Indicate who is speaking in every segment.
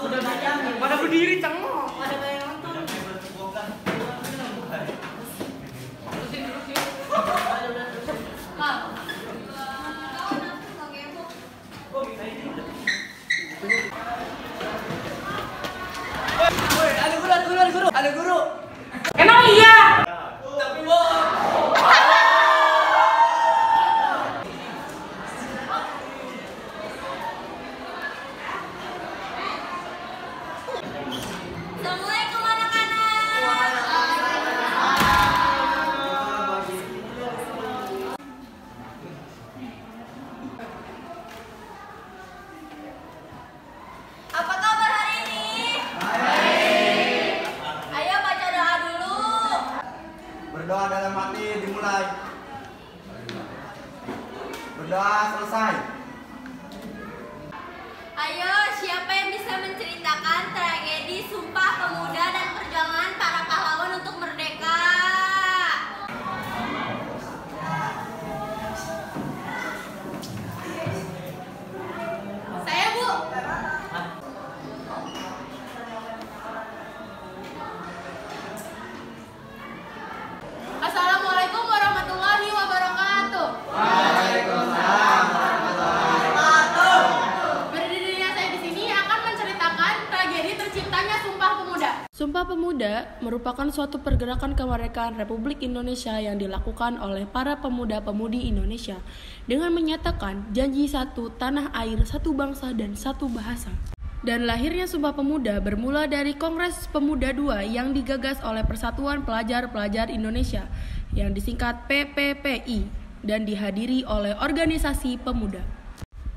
Speaker 1: Pada berdiri cengok. Ada yang nonton. Ada guru. Emang iya? Tapi bohong.
Speaker 2: Assalamualaikum anak-anak. Apa kabar hari ini? Baik. Ayo baca doa dulu.
Speaker 3: Berdoa dalam hati dimulai. Berdoa selesai.
Speaker 2: Ayo, siapa yang bisa menceritakan tragedi Sumpah Pemuda dan perjuangan para pahlawan untuk merdeka? Saya, Bu. Assalamualaikum warahmatullahi wabarakatuh.
Speaker 3: Waalaikumsalam warahmatullahi wabarakatuh.
Speaker 2: Berdirinya saya di sini akan menceritakan tragedi terciptanya Sumpah Pemuda.
Speaker 4: Sumpah Pemuda merupakan suatu pergerakan kemerdekaan Republik Indonesia yang dilakukan oleh para pemuda-pemudi Indonesia dengan menyatakan janji satu tanah air, satu bangsa, dan satu bahasa. Dan lahirnya Sumpah Pemuda bermula dari Kongres Pemuda II yang digagas oleh Persatuan Pelajar-Pelajar Indonesia yang disingkat PPPI dan dihadiri oleh organisasi pemuda.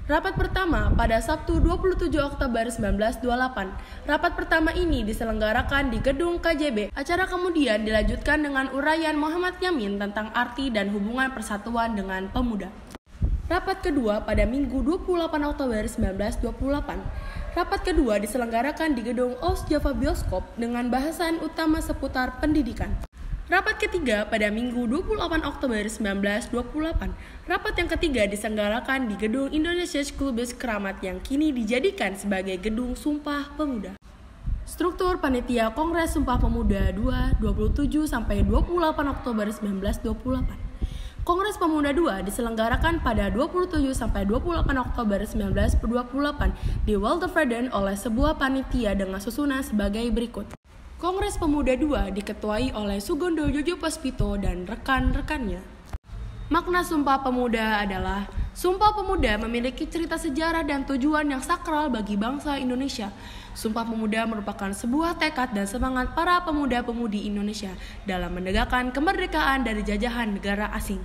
Speaker 4: Rapat pertama pada Sabtu 27 Oktober 1928. Rapat pertama ini diselenggarakan di gedung KJB. Acara kemudian dilanjutkan dengan uraian Muhammad Yamin tentang arti dan hubungan persatuan dengan pemuda. Rapat kedua pada Minggu 28 Oktober 1928. Rapat kedua diselenggarakan di gedung OS Java Bioskop dengan bahasan utama seputar pendidikan. Rapat ketiga pada Minggu 28 Oktober 1928. Rapat yang ketiga diselenggarakan di gedung Indonesia Clubes Keramat yang kini dijadikan sebagai gedung Sumpah Pemuda. Struktur Panitia Kongres Sumpah Pemuda II 27 sampai 28 Oktober 1928. Kongres Pemuda II diselenggarakan pada 27 sampai 28 Oktober 1928 di Walter Freden oleh sebuah panitia dengan susunan sebagai berikut. Kongres Pemuda II diketuai oleh Sugondo Jojo Puspito dan rekan-rekannya. Makna Sumpah Pemuda adalah Sumpah Pemuda memiliki cerita sejarah dan tujuan yang sakral bagi bangsa Indonesia. Sumpah Pemuda merupakan sebuah tekad dan semangat para pemuda-pemudi Indonesia dalam menegakkan kemerdekaan dari jajahan negara asing.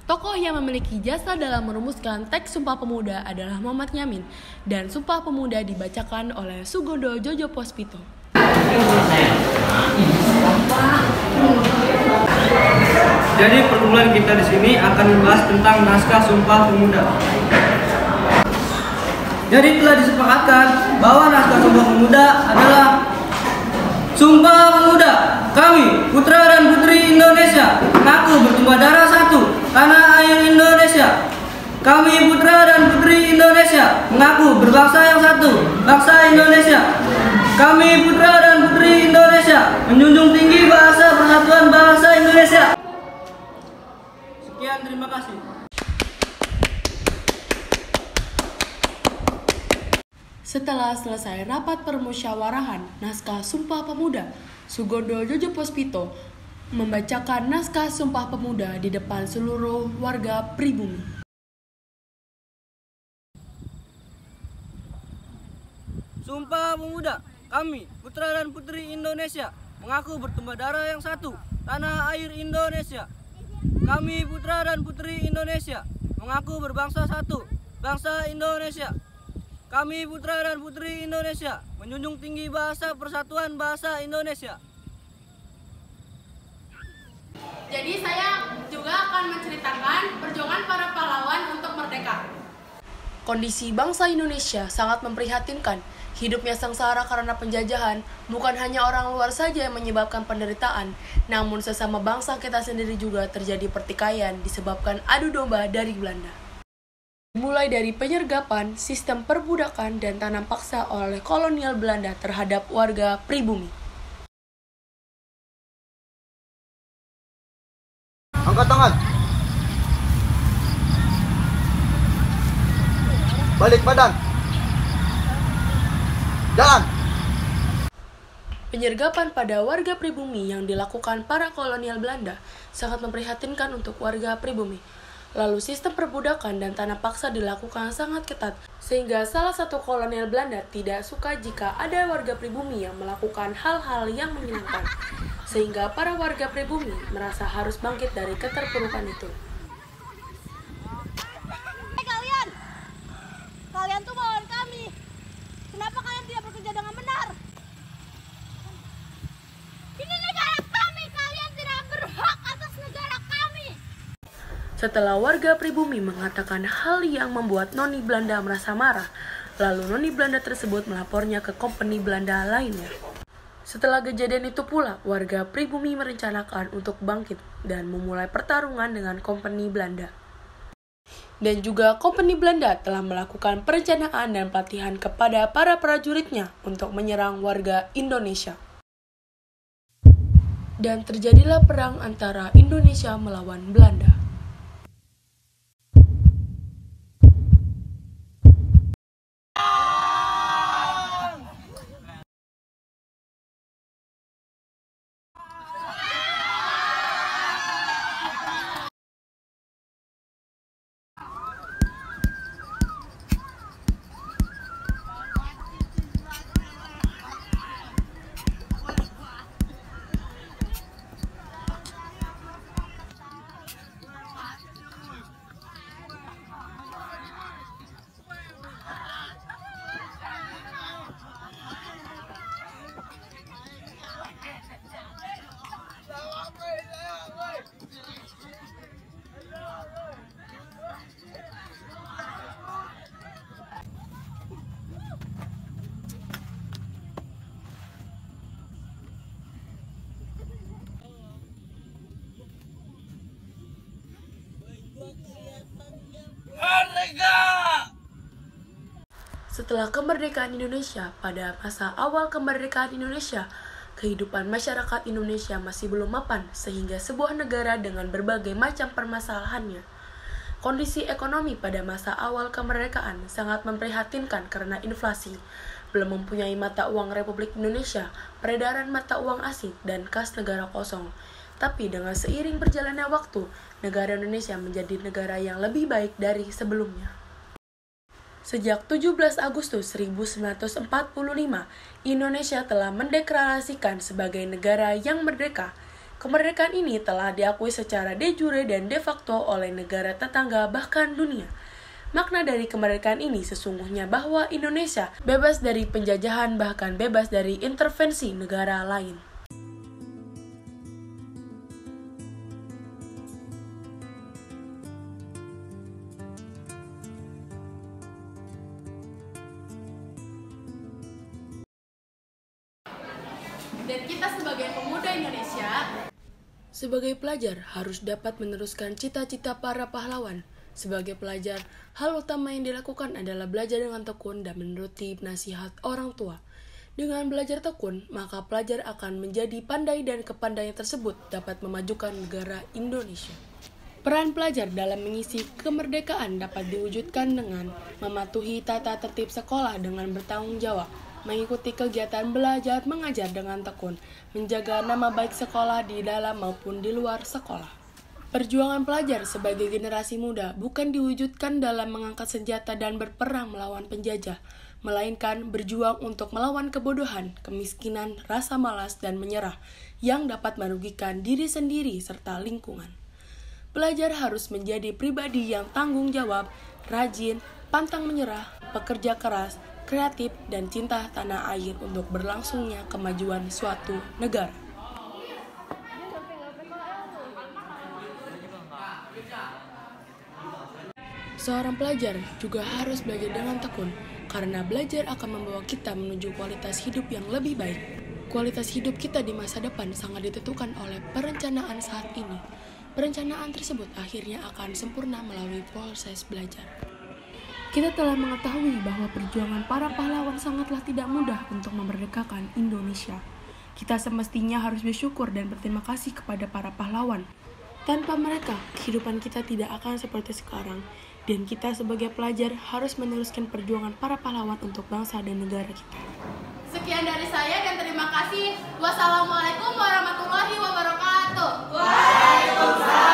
Speaker 4: Tokoh yang memiliki jasa dalam merumuskan teks Sumpah Pemuda adalah Muhammad Yamin, dan Sumpah Pemuda dibacakan oleh Sugondo Jojo Puspito.
Speaker 1: Jadi perkumpulan kita di sini akan membahas tentang naskah Sumpah Pemuda. Jadi telah disepakatkan bahwa naskah Sumpah Pemuda adalah Sumpah Pemuda. Kami, putra dan putri Indonesia, mengaku bertumpah darah satu, tanah air Indonesia. Kami, putra dan putri Indonesia, mengaku berbangsa yang satu, bangsa Indonesia. Kami, putra dan putri Indonesia, menjunjung tinggi bahasa persatuan bangsa Indonesia. Sekian, terima kasih.
Speaker 4: Setelah selesai rapat permusyawarahan naskah Sumpah Pemuda, Sugondo Jojo Puspito membacakan naskah Sumpah Pemuda di depan seluruh warga pribumi.
Speaker 1: Sumpah Pemuda, kami, putra dan putri Indonesia, mengaku bertumpah darah yang satu, tanah air Indonesia. Kami, putra dan putri Indonesia, mengaku berbangsa satu, bangsa Indonesia. Kami, putra dan putri Indonesia, menjunjung tinggi bahasa persatuan bahasa Indonesia.
Speaker 4: Jadi saya juga akan menceritakan perjuangan para pahlawan untuk merdeka. Kondisi bangsa Indonesia sangat memprihatinkan. Hidupnya sengsara karena penjajahan, bukan hanya orang luar saja yang menyebabkan penderitaan, namun sesama bangsa kita sendiri juga terjadi pertikaian disebabkan adu domba dari Belanda. Mulai dari penyergapan, sistem perbudakan, dan tanam paksa oleh kolonial Belanda terhadap warga pribumi.
Speaker 3: Angkat tangan. Balik badan. Jalan.
Speaker 4: Penyergapan pada warga pribumi yang dilakukan para kolonial Belanda sangat memprihatinkan untuk warga pribumi. Lalu sistem perbudakan dan tanam paksa dilakukan sangat ketat, sehingga salah satu kolonial Belanda tidak suka jika ada warga pribumi yang melakukan hal-hal yang menyenangkan, sehingga para warga pribumi merasa harus bangkit dari keterpurukan itu.
Speaker 2: Kalian! Kalian tuh bawahan kami. Kenapa kalian tidak bekerja dengan benar? Ini negara kami, kalian tidak berhak atas negara kami.
Speaker 4: Setelah warga pribumi mengatakan hal yang membuat noni Belanda merasa marah, lalu noni Belanda tersebut melapornya ke kompeni Belanda lainnya. Setelah kejadian itu pula, warga pribumi merencanakan untuk bangkit dan memulai pertarungan dengan kompeni Belanda. Dan juga kompeni Belanda telah melakukan perencanaan dan pelatihan kepada para prajuritnya untuk menyerang warga Indonesia. Dan terjadilah perang antara Indonesia melawan Belanda. Setelah kemerdekaan Indonesia, pada masa awal kemerdekaan Indonesia, kehidupan masyarakat Indonesia masih belum mapan sehingga sebuah negara dengan berbagai macam permasalahannya. Kondisi ekonomi pada masa awal kemerdekaan sangat memprihatinkan karena inflasi, belum mempunyai mata uang Republik Indonesia, peredaran mata uang asing, dan kas negara kosong. Tapi dengan seiring berjalannya waktu, negara Indonesia menjadi negara yang lebih baik dari sebelumnya. Sejak 17 Agustus 1945, Indonesia telah mendeklarasikan sebagai negara yang merdeka. Kemerdekaan ini telah diakui secara de jure dan de facto oleh negara tetangga bahkan dunia. Makna dari kemerdekaan ini sesungguhnya bahwa Indonesia bebas dari penjajahan bahkan bebas dari intervensi negara lain. Dan kita sebagai pemuda Indonesia, sebagai pelajar harus dapat meneruskan cita-cita para pahlawan. Sebagai pelajar, hal utama yang dilakukan adalah belajar dengan tekun dan menuruti nasihat orang tua. Dengan belajar tekun, maka pelajar akan menjadi pandai dan kepandaian tersebut dapat memajukan negara Indonesia. Peran pelajar dalam mengisi kemerdekaan dapat diwujudkan dengan mematuhi tata tertib sekolah dengan bertanggung jawab, mengikuti kegiatan belajar mengajar dengan tekun, menjaga nama baik sekolah di dalam maupun di luar sekolah. Perjuangan pelajar sebagai generasi muda bukan diwujudkan dalam mengangkat senjata dan berperang melawan penjajah, melainkan berjuang untuk melawan kebodohan, kemiskinan, rasa malas, dan menyerah yang dapat merugikan diri sendiri serta lingkungan. Pelajar harus menjadi pribadi yang tanggung jawab, rajin, pantang menyerah, pekerja keras, kreatif, dan cinta tanah air untuk berlangsungnya kemajuan suatu negara. Seorang pelajar juga harus belajar dengan tekun, karena belajar akan membawa kita menuju kualitas hidup yang lebih baik. Kualitas hidup kita di masa depan sangat ditentukan oleh perencanaan saat ini. Perencanaan tersebut akhirnya akan sempurna melalui proses belajar. Kita telah mengetahui bahwa perjuangan para pahlawan sangatlah tidak mudah untuk memerdekakan Indonesia. Kita semestinya harus bersyukur dan berterima kasih kepada para pahlawan. Tanpa mereka, kehidupan kita tidak akan seperti sekarang. Dan kita sebagai pelajar harus meneruskan perjuangan para pahlawan untuk bangsa dan negara kita.
Speaker 5: Sekian dari saya dan terima kasih. Wassalamualaikum warahmatullahi wabarakatuh. Waalaikumsalam.